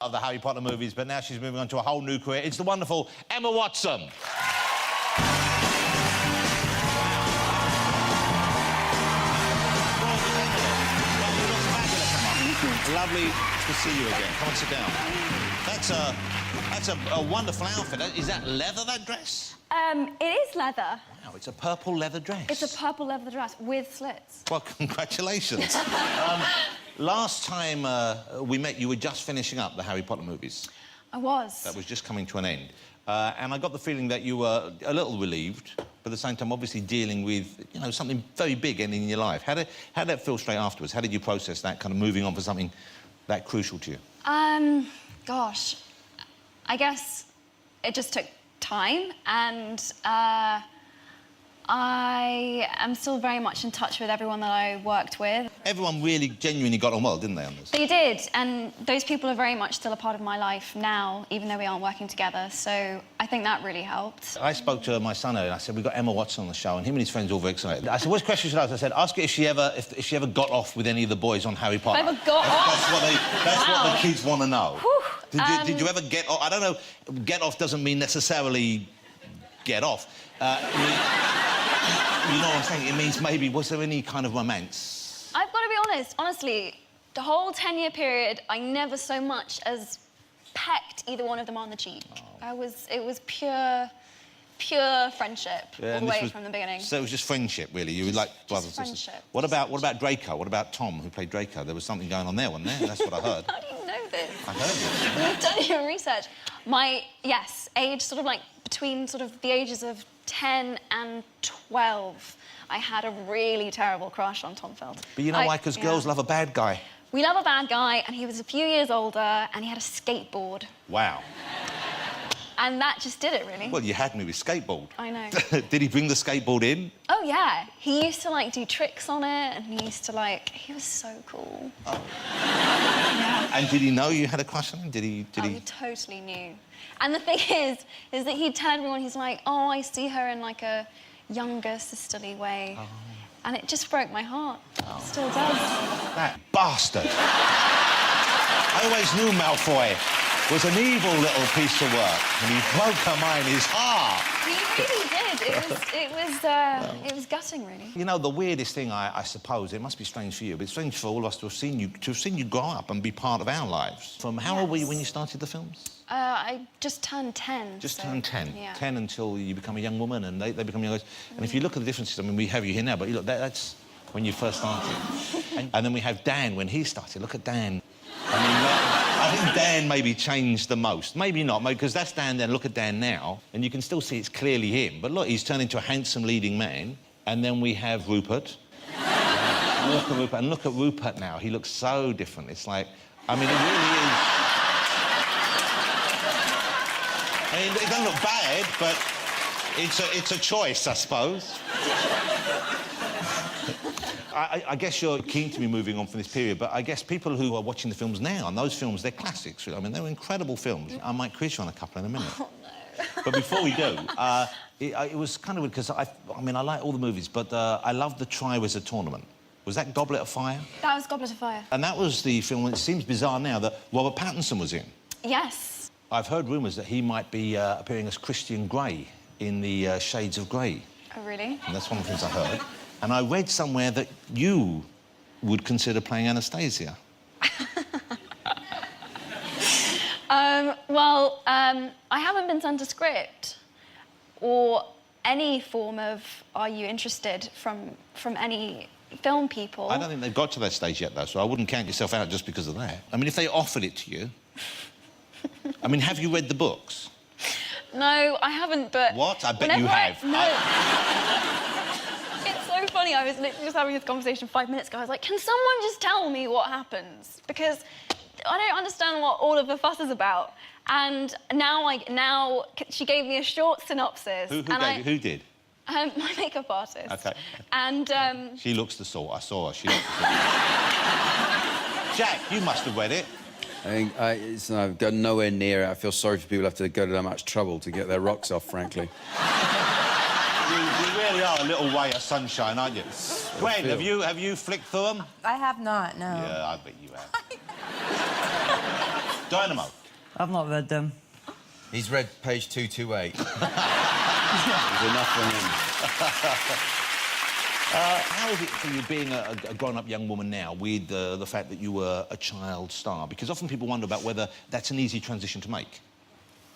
of the Harry Potter movies, but now she's moving on to a whole new career. It's the wonderful Emma Watson. Lovely to see you again. Come and sit down. That's a wonderful outfit. Is that leather, that dress? It is leather. Wow, it's a purple leather dress. It's a purple leather dress with slits. Well, congratulations. Last time we met, you were just finishing up the Harry Potter movies. I was. That was just coming to an end. And I got the feeling that you were a little relieved, but at the same time, obviously dealing with, you know, something very big ending in your life. How did that feel straight afterwards? How did you process that, kind of moving on for something that crucial to you? Gosh, I guess it just took time, and I am still very much in touch with everyone that I worked with. Everyone really genuinely got on well, didn't they, on this? They did, and those people are very much still a part of my life now, even though we aren't working together, so I think that really helped. I spoke to my son earlier, and I said, we've got Emma Watson on the show, and him and his friends are all very excited. I said, what question should I ask? I said, ask her if she ever got off with any of the boys on Harry Potter. If I ever got off? That's what the kids want to know. Whew. Did you ever get off? I don't know, get off doesn't mean necessarily get off. You know what I'm saying? It means maybe, was there any kind of romance? I've got to be honest, honestly, the whole 10-year period, I never so much as pecked either one of them on the cheek. Oh. It was pure friendship all the way from the beginning. So it was just friendship, really? You were like brothers and sisters? What about Draco? What about Tom, who played Draco? There was something going on there, wasn't there? That's what I heard. How do you know this? I heard this. You've done your research. Yes, age sort of like between sort of the ages of 10 and 12, I had a really terrible crush on Tom Felton. But you know why? Because girls love a bad guy. We love a bad guy, and he was a few years older, and he had a skateboard. Wow. And that just did it, really. Well, you had me with skateboard. I know. Did he bring the skateboard in? Oh, yeah. He used to, like, do tricks on it, and he used to, like... He was so cool. Oh. Yeah. And did he know you had a crush on him? He totally knew. And the thing is that he'd tell everyone, he's like, oh, I see her in, like, a younger, sisterly way. Oh. And it just broke my heart. Oh. It still does. That bastard. I always knew Malfoy was an evil little piece of work, and he broke her mind, his heart. He really did. It was gutting, really. You know, the weirdest thing, I suppose, it must be strange for you, but it's strange for all of us to have seen you grow up and be part of our lives. From how old were you when you started the films? I just turned 10. Just turned 10? Yeah. 10 until you become a young woman, and they become young. And if you look at the differences, I mean, we have you here now, but you look, that's when you first started. And then we have Dan when he started. Look at Dan. I mean, I think Dan maybe changed the most. Maybe not, because that's Dan then. Look at Dan now, and you can still see it's clearly him. But look, he's turned into a handsome leading man. And then we have Rupert. Look at Rupert. And look at Rupert now. He looks so different. It's like, I mean, it really is. I mean, it doesn't look bad, but it's a choice, I suppose. I guess you're keen to be moving on from this period, but I guess people who are watching the films now, and those films, they're classics. I mean, they're incredible films. I might quiz you on a couple in a minute. Oh, no. But before we do, it was kind of weird, because I mean, I like all the movies, but I loved the Triwizard Tournament. Was that Goblet of Fire? That was Goblet of Fire. And that was the film, it seems bizarre now, that Robert Pattinson was in. Yes. I've heard rumours that he might be appearing as Christian Grey in the Shades of Grey. Oh, really? And that's one of the things I heard. And I read somewhere that you would consider playing Anastasia. I haven't been sent a script or any form of "Are you interested?" from any film people. I don't think they've got to that stage yet, though, so I wouldn't count yourself out just because of that. I mean, if they offered it to you... I mean, have you read the books? No, I haven't, but... What? I bet you have. It's so funny. I was literally just having this conversation 5 minutes ago. I was like, can someone just tell me what happens? Because I don't understand what all of the fuss is about. And now she gave me a short synopsis. Who did? My makeup artist. OK. And, She looks the sort. I saw her. She looks the sort. Jack, you must have read it. I've got nowhere near it. I feel sorry for people who have to go to that much trouble to get their rocks off, frankly. You really are a little ray of sunshine, aren't you? Gwen, have you flicked through them? I have not, no. Yeah, I bet you have. Dynamo. I've not read them. He's read page 228. There's enough for him. How is it for you being a grown-up young woman now with the fact that you were a child star? Because often people wonder about whether that's an easy transition to make.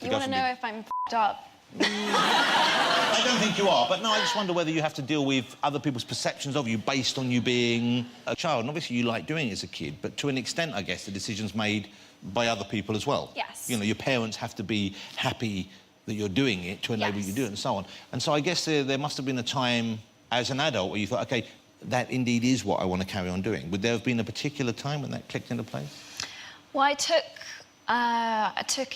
You want to know if I'm f***ed up? I don't think you are, but no, I just wonder whether you have to deal with other people's perceptions of you based on you being a child. And obviously you like doing it as a kid, but to an extent, I guess, the decision's made by other people as well. Yes. You know, your parents have to be happy that you're doing it to enable you to do it and so on. And so I guess there must have been a time as an adult where you thought, OK, that indeed is what I want to carry on doing. Would there have been a particular time when that clicked into place? Well, I took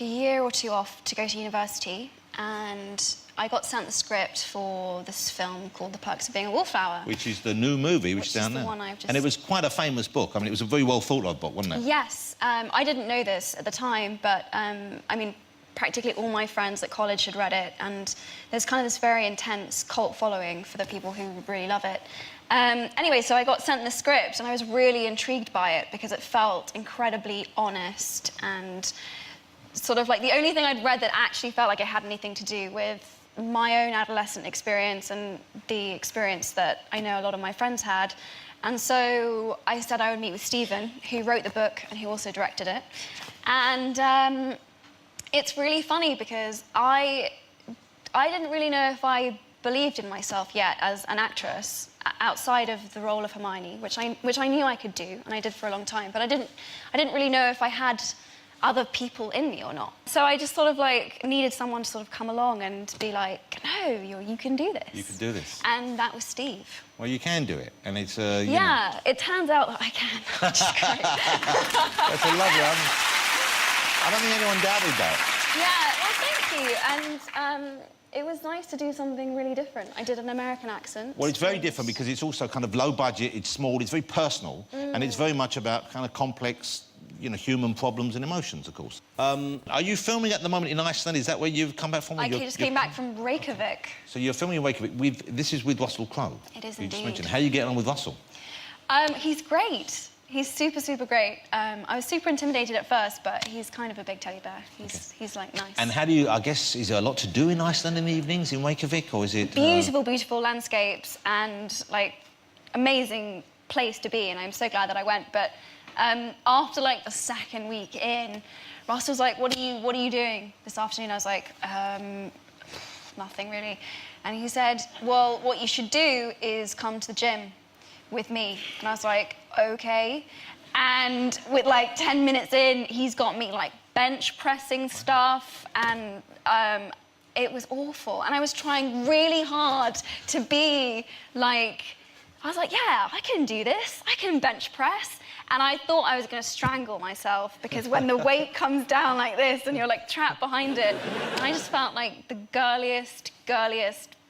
a year or two off to go to university, and I got sent the script for this film called The Perks of Being a Wallflower. Which is the new movie, which is down the there. one I've just... And it was quite a famous book. I mean, it was a very well thought of book, wasn't it? Yes. I didn't know this at the time, but, I mean, practically all my friends at college had read it, and there's kind of this very intense cult following for the people who really love it. Anyway, so I got sent the script, and I was really intrigued by it because it felt incredibly honest and sort of like the only thing I'd read that actually felt like it had anything to do with my own adolescent experience and the experience that I know a lot of my friends had. And so I said I would meet with Stephen, who wrote the book and who also directed it. And it's really funny because I didn't really know if I believed in myself yet as an actress outside of the role of Hermione, which I knew I could do, and I did for a long time, but I didn't really know if I had other people in me or not. So I just sort of like needed someone to sort of come along and be like, no, you can do this. You can do this. And that was Steve. Well, you can do it, and it's you yeah, know. It turns out that I can, which is great. That's a lovely. I don't think anyone doubted that. Yeah, well, thank you. And it was nice to do something really different. I did an American accent. Well, it's very different because it's also kind of low budget, it's small, it's very personal, and it's very much about kind of complex, you know, human problems and emotions, of course. Are you filming at the moment in Iceland? Is that where you've come back from? I just came back from Reykjavik. So you're filming in Reykjavik. This is with Russell Crowe. It is you just indeed. mentioned. How are you getting on with Russell? He's great. He's super, super great. I was super intimidated at first, but he's kind of a big teddy bear. He's like, nice. And how do you, I guess, is there a lot to do in Iceland in the evenings in Reykjavik, or is it... Beautiful, beautiful landscapes and, like, amazing place to be, and I'm so glad that I went. But after, like, the second week in, Ross was like, what are you doing this afternoon? I was like, nothing really. And he said, well, what you should do is come to the gym with me. And I was like, okay. And with like 10 minutes in, he's got me like bench pressing stuff, and it was awful. And I was trying really hard to be like, I was like, yeah, I can do this. I can bench press. And I thought I was going to strangle myself because when the weight comes down like this and you're like trapped behind it, I just felt like the girliest,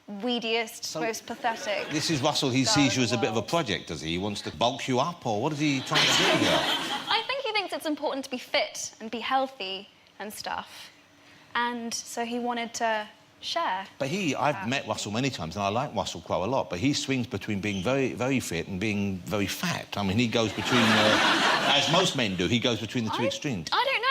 weediest, most pathetic. This is Russell, he sees you as a bit of a project, does he? He wants to bulk you up, or what is he trying to do here? I think he thinks it's important to be fit and be healthy and stuff. And so he wanted to share. But I've met Russell many times, and I like Russell Crowe a lot, but he swings between being very, very fit and being very fat. I mean, he goes between, as most men do, he goes between the two extremes. I don't know.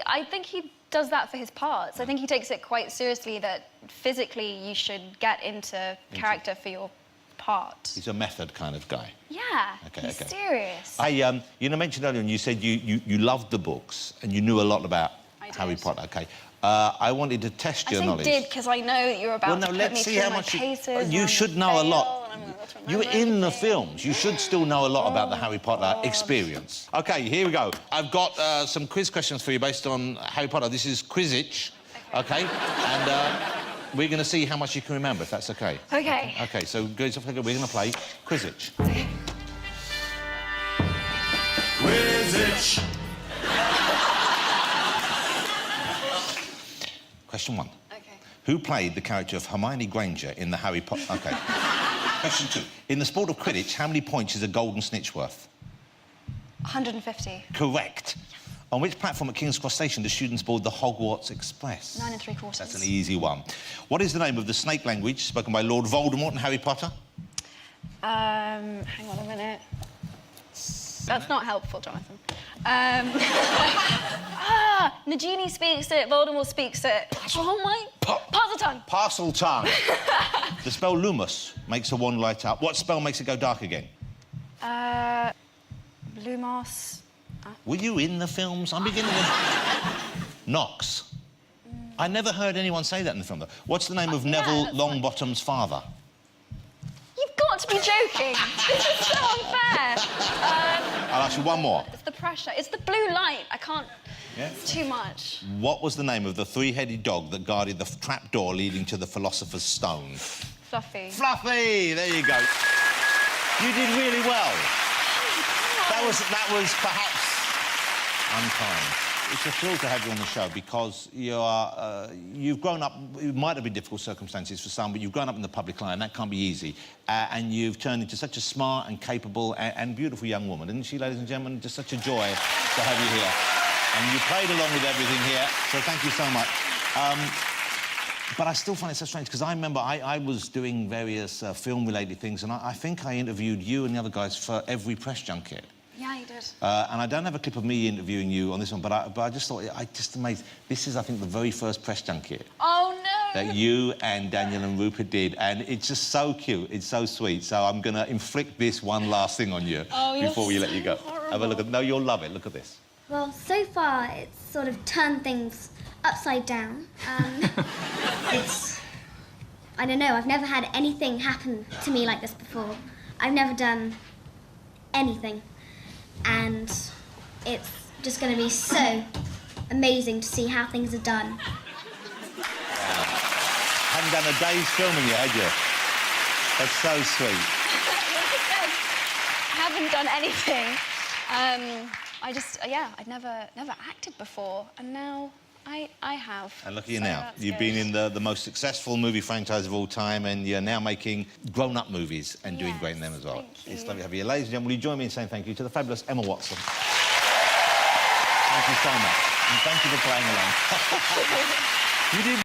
I think he does that for his parts. I think he takes it quite seriously that physically you should get into character for your part. He's a method kind of guy. Yeah, he's serious. You mentioned earlier, and you said you loved the books and you knew a lot about Harry Potter. Okay. I wanted to test your knowledge. I did because I know that you're about to put me through my cases. You should know a lot. You were in the films. You should still know a lot about the Harry Potter experience. OK, here we go. I've got some quiz questions for you based on Harry Potter. This is Quizzitch, OK? And we're going to see how much you can remember, if that's OK. OK. OK, so we're going to play Quizzitch. Quizzitch! Question 1. OK. Who played the character of Hermione Granger in the Harry Potter... OK. Question 2. In the sport of Quidditch, how many points is a golden snitch worth? 150. Correct. On which platform at King's Cross Station do students board the Hogwarts Express? 9 3/4. That's an easy one. What is the name of the snake language spoken by Lord Voldemort in Harry Potter? Hang on a minute. That's not helpful, Jonathan. Nagini speaks it, Voldemort speaks it. Oh my... Parseltongue. Parcel tongue. The spell Lumos makes a wand light up. What spell makes it go dark again? Lumos. Were you in the films? I'm beginning to... Nox. I never heard anyone say that in the film, though. What's the name of Neville Longbottom's father? You've got to be joking. This is so unfair. I'll ask you one more. It's the pressure. It's the blue light. I can't... Yeah? It's too much. What was the name of the three-headed dog that guarded the trapdoor leading to the Philosopher's Stone? Fluffy. Fluffy! There you go. You did really well. That was perhaps unkind. It's a thrill to have you on the show because you've grown up. It might have been difficult circumstances for some, but you've grown up in the public eye, and that can't be easy. And you've turned into such a smart and capable and beautiful young woman, isn't she, ladies and gentlemen? Just such a joy to have you here. And you played along with everything here, so thank you so much. But I still find it so strange because I remember I was doing various film-related things, and I think I interviewed you and the other guys for every press junket. Yeah, you did. And I don't have a clip of me interviewing you on this one, but I just thought, just amazed. This is, I think, the very first press junket Oh, no! that you and Daniel and Rupert did, and it's just so cute, it's so sweet. So I'm going to inflict this one last thing on you before we let you go. Horrible. Have a look at... No, you'll love it. Look at this. Well, so far it's sort of turned things upside down. I don't know, I've never had anything happen to me like this before. I've never done anything. And it's just going to be so amazing to see how things are done. Hadn't done a day's filming yet, had you? That's so sweet. I haven't done anything. I'd never acted before, and now I have. And look at you So now. that's You've good. been in the most successful movie franchise of all time, and you're now making grown-up movies and doing great in them as well. Thank you. It's lovely to have you. Ladies and gentlemen, will you join me in saying thank you to the fabulous Emma Watson? Thank you so much. And thank you for playing along. You did